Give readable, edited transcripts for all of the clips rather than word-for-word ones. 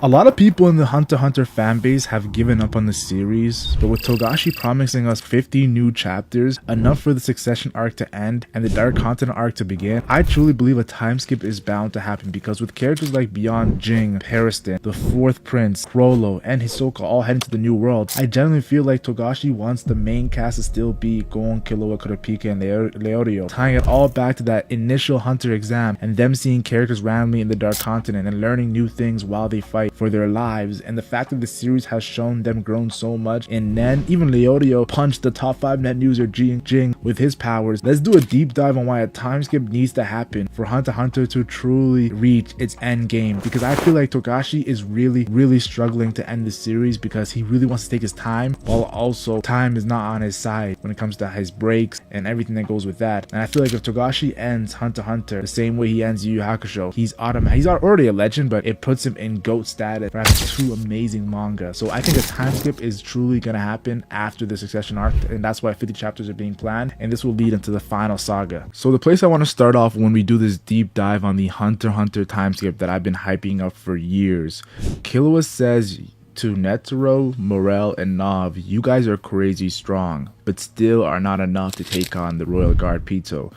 A lot of people in the Hunter x Hunter fanbase have given up on the series, but with Togashi promising us 50 new chapters, enough for the Succession arc to end and the Dark Continent arc to begin, I truly believe a time skip is bound to happen, because with characters like Beyond Jing, Pariston, the Fourth Prince, Frollo, and Hisoka all heading to the New World, I genuinely feel like Togashi wants the main cast to still be Gon, Killua, Kurapika, and Leorio, tying it all back to that initial Hunter exam and them seeing characters randomly in the Dark Continent and learning new things while they fight for their lives. And the fact that the series has shown them grown so much in Nen, even Leorio punched the top 5 net user Jing with his powers. Let's do a deep dive on why a time skip needs to happen for Hunter x Hunter to truly reach its end game, because I feel like Togashi is really struggling to end the series because he really wants to take his time, while also time is not on his side when it comes to his breaks and everything that goes with that. And I feel like if Togashi ends Hunter x Hunter the same way he ends Yu Yu Hakusho, he's already a legend, but it puts him in GOAT status for having 2 amazing manga. So I think a time skip is truly gonna happen after the Succession arc, and that's why 50 chapters are being planned, and this will lead into the final saga. So the place I want to start off when we do this deep dive on the Hunter x Hunter time skip that I've been hyping up for years, Killua says to Netero, Morel, and Nav, "You guys are crazy strong, but still are not enough to take on the Royal Guard Pito."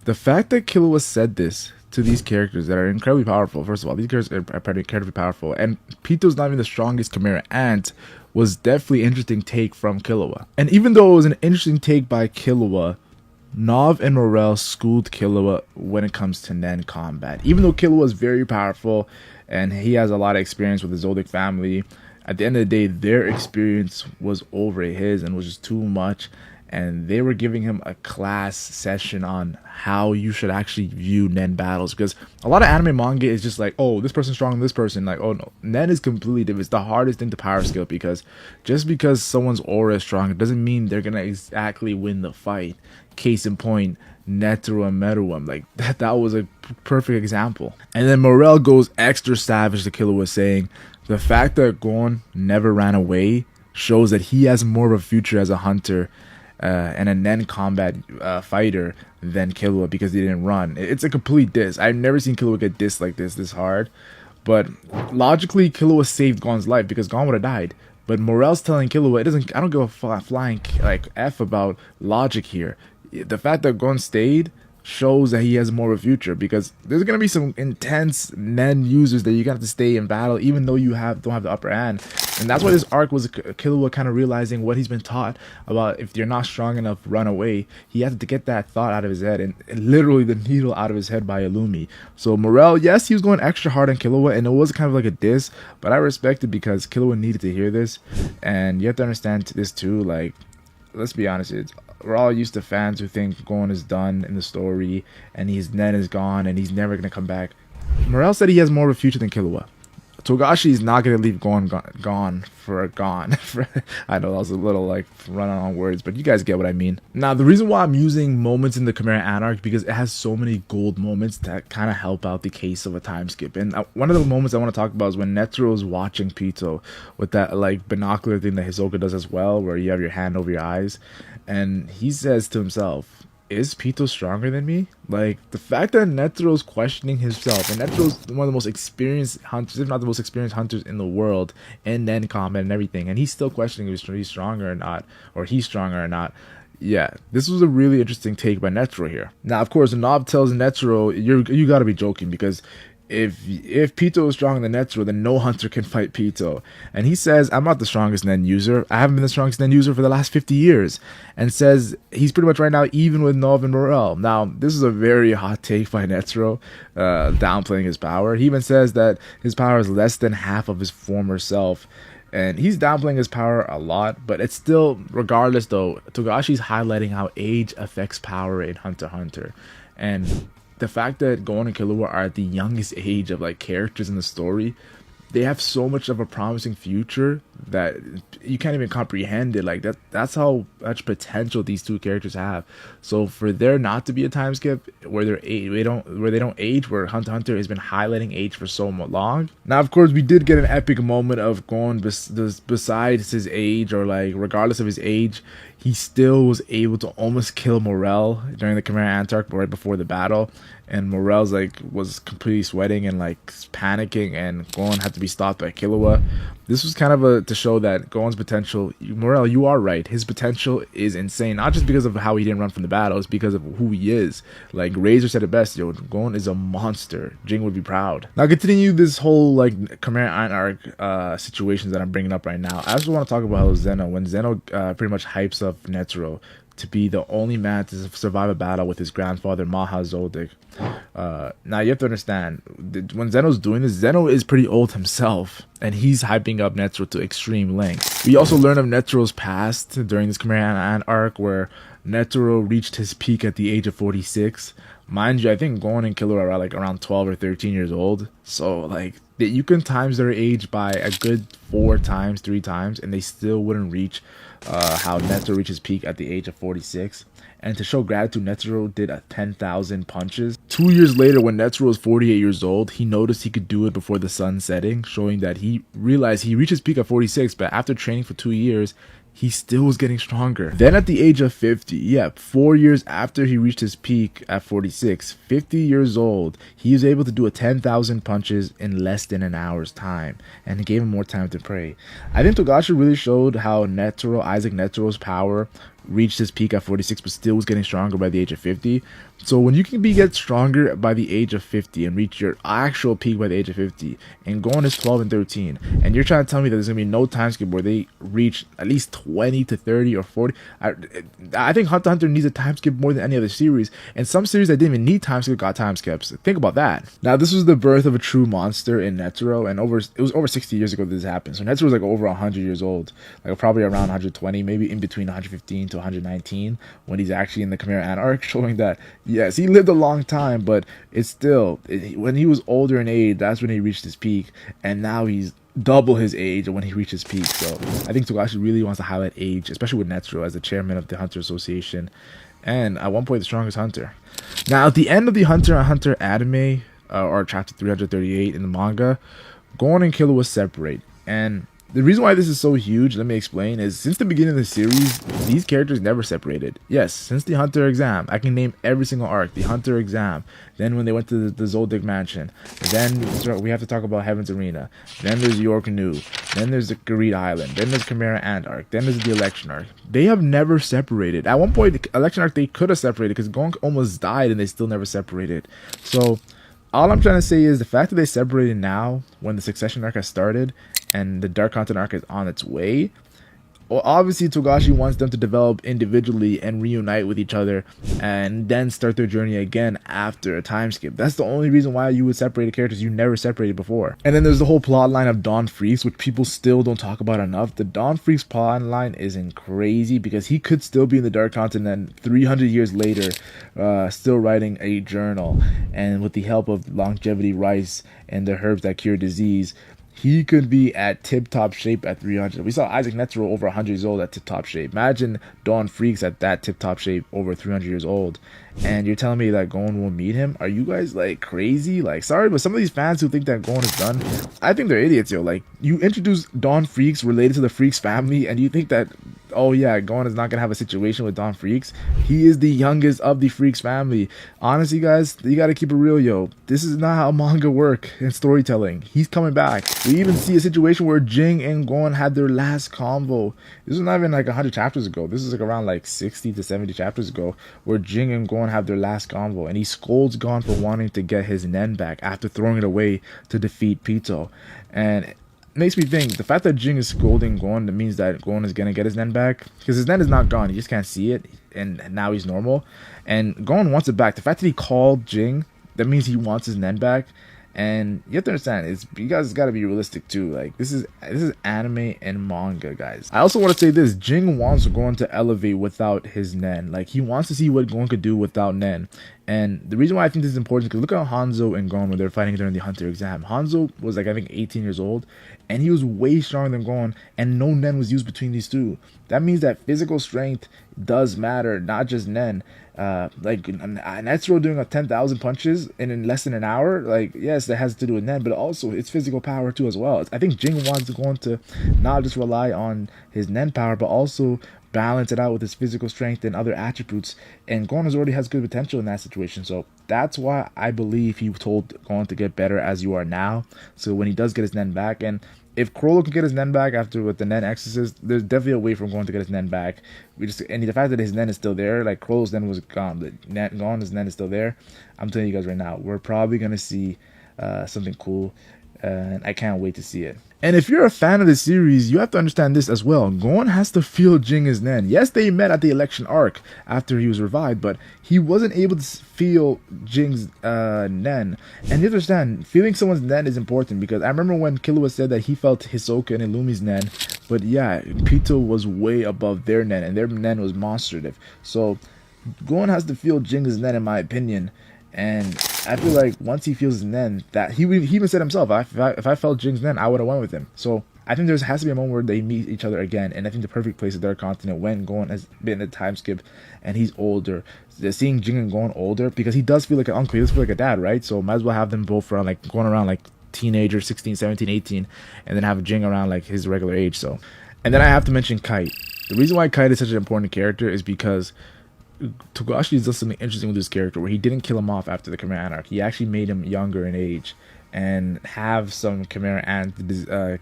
The fact that Killua said this to these characters that are incredibly powerful, first of all, these characters are incredibly powerful, and Pito's not even the strongest Chimera Ant, was definitely an interesting take from Killua. And even though it was an interesting take by Killua, Nav and Morel schooled Killua when it comes to Nen combat. Even though Killua is very powerful and he has a lot of experience with the Zodiac family, at the end of the day, their experience was over his and was just too much. And they were giving him a class session on how you should actually view Nen battles, because a lot of anime manga is just like, oh, this person's stronger than this person. Like, oh no, Nen is completely different. It's the hardest thing to power skill, because just because someone's aura is strong, it doesn't mean they're gonna exactly win the fight. Case in point, Netero and Meruem, like that was a perfect example. And then Morel goes extra savage to Killua, saying the fact that Gon never ran away shows that he has more of a future as a hunter and a Nen combat fighter than Killua, because he didn't run. It's a complete diss. I've never seen Killua get dissed like this hard. But logically, Killua saved Gon's life, because Gon would have died. But Morel's telling Killua, I don't give a flying like F about logic here. The fact that Gon stayed shows that he has more of a future, because there's gonna be some intense Nen users that you got to stay in battle even though you don't have the upper hand. And that's why this arc was Killua kind of realizing what he's been taught about, if you're not strong enough, run away. He had to get that thought out of his head, and literally the needle out of his head by Illumi. So Morel, yes, he was going extra hard on Killua, and it was kind of like a diss, but I respect it because Killua needed to hear this. And you have to understand this too, like, let's be honest, we're all used to fans who think Gon is done in the story and Nen is gone and he's never gonna come back. Morel said he has more of a future than Killua. Togashi is not gonna leave Gon gone. I know that was a little like run on words, but you guys get what I mean. Now, the reason why I'm using moments in the Chimera Anarch, because it has so many gold moments that kind of help out the case of a time skip. And one of the moments I want to talk about is when Netero is watching Pito with that like binocular thing that Hisoka does as well, where you have your hand over your eyes, and he says to himself, "Is Pito stronger than me?" Like, the fact that Netero's questioning himself, and Netero's one of the most experienced hunters, if not the most experienced hunters in the world, in Nen combat and everything, and he's still questioning if he's stronger or not, or he's stronger or not. Yeah, this was a really interesting take by Netero here. Now, of course, Nob tells Netero, you gotta be joking, because if Pito is stronger than Netero, then no hunter can fight Pito. And he says, "I'm not the strongest Nen user. I haven't been the strongest Nen user for the last 50 years. And says he's pretty much right now even with Nov and Morel. Now, this is a very hot take by Netero, downplaying his power. He even says that his power is less than half of his former self. And he's downplaying his power a lot, but it's still, regardless though, Togashi's highlighting how age affects power in Hunter x Hunter. And the fact that Gon and Killua are at the youngest age of like characters in the story, they have so much of a promising future that you can't even comprehend it. Like that's how much potential these 2 characters have. So for there not to be a time skip where they don't age, where Hunter x Hunter has been highlighting age for so long. Now, of course, we did get an epic moment of Gon besides his age, or like regardless of his age, he still was able to almost kill Morel during the Chimera Antarch right before the battle. and Morel's like was completely sweating and like panicking, and Gon had to be stopped by Killua. This was kind of to show that Gon's potential, Morel, you are right, his potential is insane, not just because of how he didn't run from the battle, it's because of who he is. Like Razor said it best, yo, Gon is a monster. Jing would be proud. Now continue this whole like Chimera Ant arc situations that I'm bringing up right now. I also want to talk about how Zeno, when Zeno pretty much hypes up Netero to be the only man to survive a battle with his grandfather Maha Zodiac. Now you have to understand, when Zeno's doing this, Zeno is pretty old himself, and he's hyping up Netero to extreme lengths. We also learn of Netero's past during this Chimera Ant arc, where Netero reached his peak at the age of 46. Mind you, I think Gon and Killua are like around 12 or 13 years old. So like you can times their age by a good 3 times, and they still wouldn't reach how Netero reached his peak at the age of 46. And to show gratitude, Netero did 10,000 punches. 2 years later, when Netero was 48 years old, he noticed he could do it before the sun setting, showing that he realized he reached his peak at 46, but after training for 2 years, he still was getting stronger. Then at the age of 50, 4 years after he reached his peak at 46, 50 years old, he was able to do 10,000 punches in less than an hour's time, and it gave him more time to pray. I think Togashi really showed how Isaac Netero's power reached his peak at 46 but still was getting stronger by the age of 50. So when you can get stronger by the age of 50 and reach your actual peak by the age of 50, and Gon is 12 and 13, and you're trying to tell me that there's gonna be no time skip where they reach at least 20 to 30 or 40, I think Hunter x Hunter needs a time skip more than any other series, and some series that didn't even need time skip got time skips. Think about that. Now this was the birth of a true monster in Netero, and it was over 60 years ago that this happened. So Netero was like over 100 years old, like probably around 120, maybe in between 115 to 119 when he's actually in the Chimera Ant arc, showing that yes, he lived a long time, but it's still, when he was older in age, that's when he reached his peak, and now he's double his age when he reaches peak. So I think Togashi really wants to highlight age, especially with Netero as the chairman of the Hunter Association, and at one point the strongest hunter. Now at the end of the Hunter x Hunter anime, or chapter 338 in the manga, Gon and Killua separate, and the reason why this is so huge, let me explain, is since the beginning of the series, these characters never separated. Yes, since the Hunter exam, I can name every single arc. The Hunter exam, then when they went to the Zodiac mansion, then we have to talk about Heaven's Arena, then there's York New, then there's the Gareed Island, then there's Chimera Ant arc, then there's the Election arc. They have never separated. At one point, the Election arc, they could have separated because Gon almost died and they still never separated. So all I'm trying to say is the fact that they separated now when the Succession arc has started and the Dark Content arc is on its way, well, obviously Togashi wants them to develop individually and reunite with each other and then start their journey again after a time skip. That's the only reason why you would separate the characters you never separated before. And then there's the whole plot line of Don Freecss, which people still don't talk about enough. The Don Freecss plot line isn't crazy because he could still be in the Dark Continent 300 years later, still writing a journal, and with the help of longevity rice and the herbs that cure disease, he could be at tip-top shape at 300. We saw Isaac Netero over 100 years old at tip-top shape. Imagine Don Freecss at that tip-top shape over 300 years old. And you're telling me that Gon will meet him? Are you guys like crazy? Like, sorry, but some of these fans who think that Gon is done, I think they're idiots, yo. Like, you introduce Don Freecss related to the Freecss family, and you think that, oh yeah, Gon is not gonna have a situation with Don Freecss. He is the youngest of the Freecss family. Honestly, guys, you gotta keep it real, yo. This is not how manga work in storytelling. He's coming back. We even see a situation where Jing and Gon had their last convo. This is not even like 100 chapters ago. This is like around like 60 to 70 chapters ago, where Jing and Gon have their last convo, and he scolds Gon for wanting to get his Nen back after throwing it away to defeat Pito. And it makes me think, the fact that Jing is scolding Gon, that means that Gon is gonna get his Nen back, because his Nen is not gone, he just can't see it, and now he's normal, and Gon wants it back. The fact that he called Jing, that means he wants his Nen back. And you have to understand, you guys gotta be realistic too. Like, this is anime and manga, guys. I also want to say this: Jing wants Gon to elevate without his Nen. Like, he wants to see what Gon could do without Nen. And the reason why I think this is important is because look at Hanzo and Gon when they're fighting during the Hunter exam. Hanzo was like, I think 18 years old, and he was way stronger than Gon, and no Nen was used between these two. That means that physical strength does matter, not just Nen. Like Netero doing 10,000 punches in less than an hour, like, yes, that has to do with Nen, but also it's physical power too as well. I think Jing wants Gon to not just rely on his Nen power, but also balance it out with his physical strength and other attributes. And Gon already has good potential in that situation. So that's why I believe he told Gon to get better as you are now. So when he does get his Nen back, and if Chrollo can get his Nen back after with the Nen Exorcist, there's definitely a way for Gon to get his Nen back. And the fact that his Nen is still there, like Chrollo's Nen was gone, but Gon's Nen is still there. I'm telling you guys right now, we're probably gonna see something cool, and I can't wait to see it. And if you're a fan of the series, you have to understand this as well. Gon has to feel Jinga's Nen. Yes, they met at the election arc after he was revived, but he wasn't able to feel Jing's Nen. And you understand, feeling someone's Nen is important, because I remember when Killua said that he felt Hisoka and Illumi's Nen, but yeah, Pito was way above their Nen, and their Nen was monstrative. So Gon has to feel Jinga's Nen, in my opinion. And I feel like once he feels his Nen, that he even said himself, if I felt Jing's Nen, I would have went with him. So I think there has to be a moment where they meet each other again. And I think the perfect place is Dark Continent when Gon has been in a time skip and he's older. Seeing Jing and Gon older, because he does feel like an uncle, he does feel like a dad, right? So might as well have them both around, like going around like teenager, 16, 17, 18, and then have Jing around like his regular age. So, and then I have to mention Kite. The reason why Kite is such an important character is because Togashi does something interesting with his character where he didn't kill him off after the Chimera Ant arc. He actually made him younger in age and have some Chimera Ant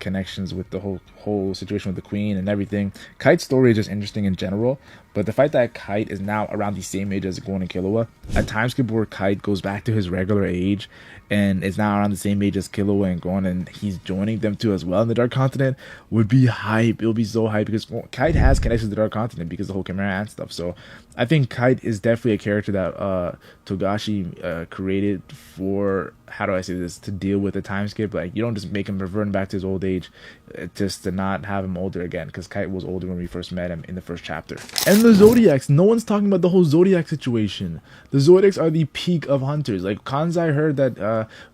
connections with the whole situation with the Queen and everything. Kite's story is just interesting in general, but the fact that Kite is now around the same age as Gon and Killua, a time skip where Kite goes back to his regular age and is now around the same age as Killua and Gon, and he's joining them too as well in the Dark Continent, would be hype. It would be so hype, because Kite has connections to the Dark Continent because of the whole Chimera Ant stuff. So I think Kite is definitely a character that Togashi created for, how do I say this, to deal with the time skip. Like, you don't just make him revert back to his old age just to not have him older again, because Kite was older when we first met him in the first chapter. And the Zodiacs, no one's talking about the whole Zodiac situation. The Zodiacs are the peak of hunters. Like, Kanzai heard that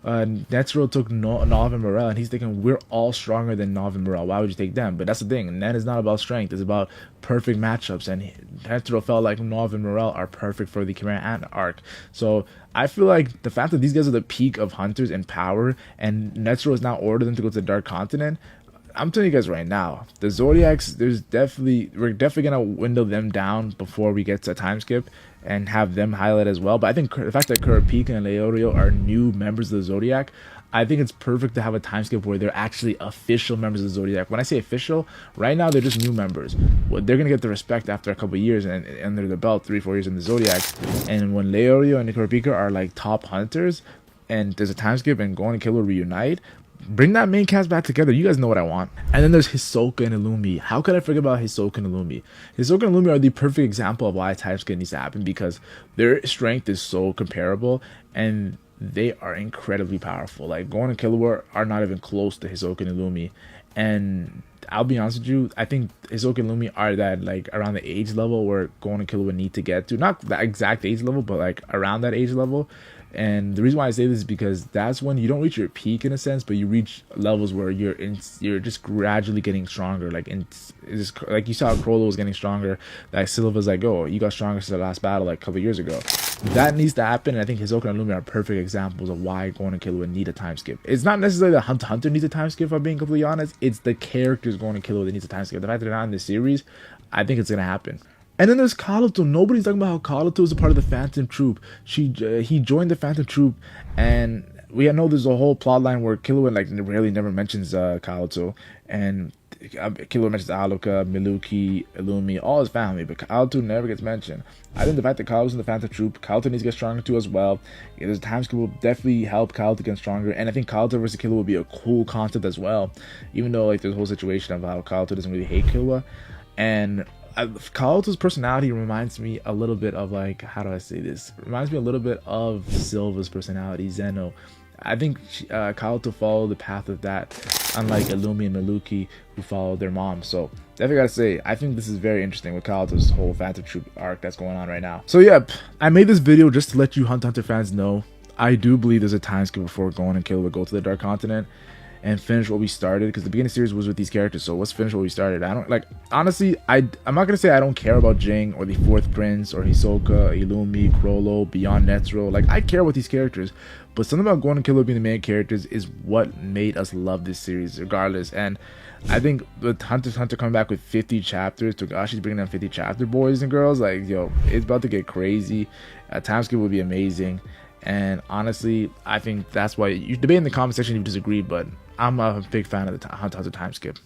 Netero took Nav and Morel, and he's thinking, we're all stronger than Nav and Morel, why would you take them? But that's the thing, Nen is not about strength, it's about perfect matchups, and Netero felt like Nav and Morel are perfect for the Chimera Ant arc. So I feel like the fact that these guys are the peak of hunters and power, and Netero has now ordered them to go to the Dark Continent, I'm telling you guys right now, the Zodiacs, we're definitely gonna window them down before we get to a time skip and have them highlight as well. But I think the fact that Kurapika and Leorio are new members of the Zodiac, I think it's perfect to have a time skip where they're actually official members of the Zodiac. When I say official, right now they're just new members. Well, they're gonna get the respect after a couple of years and under the belt, 3-4 years in the Zodiacs. And when Leorio and Kurapika are like top hunters, and there's a time skip and Gon and Killua reunite, bring that main cast back together. You guys know what I want. And then there's Hisoka and Illumi. How could I forget about Hisoka and Illumi? Hisoka and Illumi are the perfect example of why a time skip needs to happen, because their strength is so comparable and they are incredibly powerful. Like, Gon and Killua are not even close to Hisoka and Illumi. And I'll be honest with you, I think Hisoka and Illumi are that, like, around the age level where Gon and Killua need to get to. Not the exact age level, but like around that age level. And the reason why I say this is because that's when you don't reach your peak in a sense, but you reach levels where you're just gradually getting stronger. Like, like you saw Chrollo was getting stronger. Like, Silva's like, oh, you got stronger since the last battle like a couple years ago. That needs to happen, and I think Hisoka and Illumi are perfect examples of why Gon and Killua need a time skip. It's not necessarily that Hunter needs a time skip, if I'm being completely honest. It's the characters Gon and Killua that needs a time skip. The fact that they're not in this series, I think it's gonna happen. And then there's Kaluto. Nobody's talking about how Kaluto is a part of the Phantom Troop. He joined the Phantom Troop, and we know there's a whole plotline where Killua like really never mentions Kaluto, and Killua mentions Aloka, Miluki, Illumi, all his family, but Kaluto never gets mentioned. I think the fact that Kaluto's in the Phantom Troop, Kaluto needs to get stronger too as well. There's time skip will definitely help Kaluto get stronger, and I think Kaluto versus Killua will be a cool concept as well. Even though like there's a whole situation of how Kaluto doesn't really hate Killua, and Kaluto's personality reminds me a little bit of, like, how do I say this? Reminds me a little bit of Silva's personality, Zeno. I think Kaluto followed the path of that, unlike Illumi and Miluki, who followed their mom. So definitely gotta say, I think this is very interesting with Kaluto's whole Phantom Troop arc that's going on right now. So yep, I made this video just to let you Hunter x Hunter fans know I do believe there's a time skip before Gon and Killua go to the Dark Continent. and finish what we started, because the beginning of the series was with these characters, so let's finish what we started. I don't like, honestly, I'm not gonna say I don't care about Jing or the Fourth Prince or Hisoka, Illumi, Chrollo, Beyond Netero. Like, I care about these characters, but something about Gon and Killua being the main characters is what made us love this series regardless. And I think with Hunter x Hunter coming back with 50 chapters, Togashi's bringing down 50 chapter, boys and girls, like, yo, it's about to get crazy. Timeskip would be amazing. And honestly, I think that's why you debate in the comment section if you disagree, but I'm a big fan of the Hunter x Hunter Timeskip.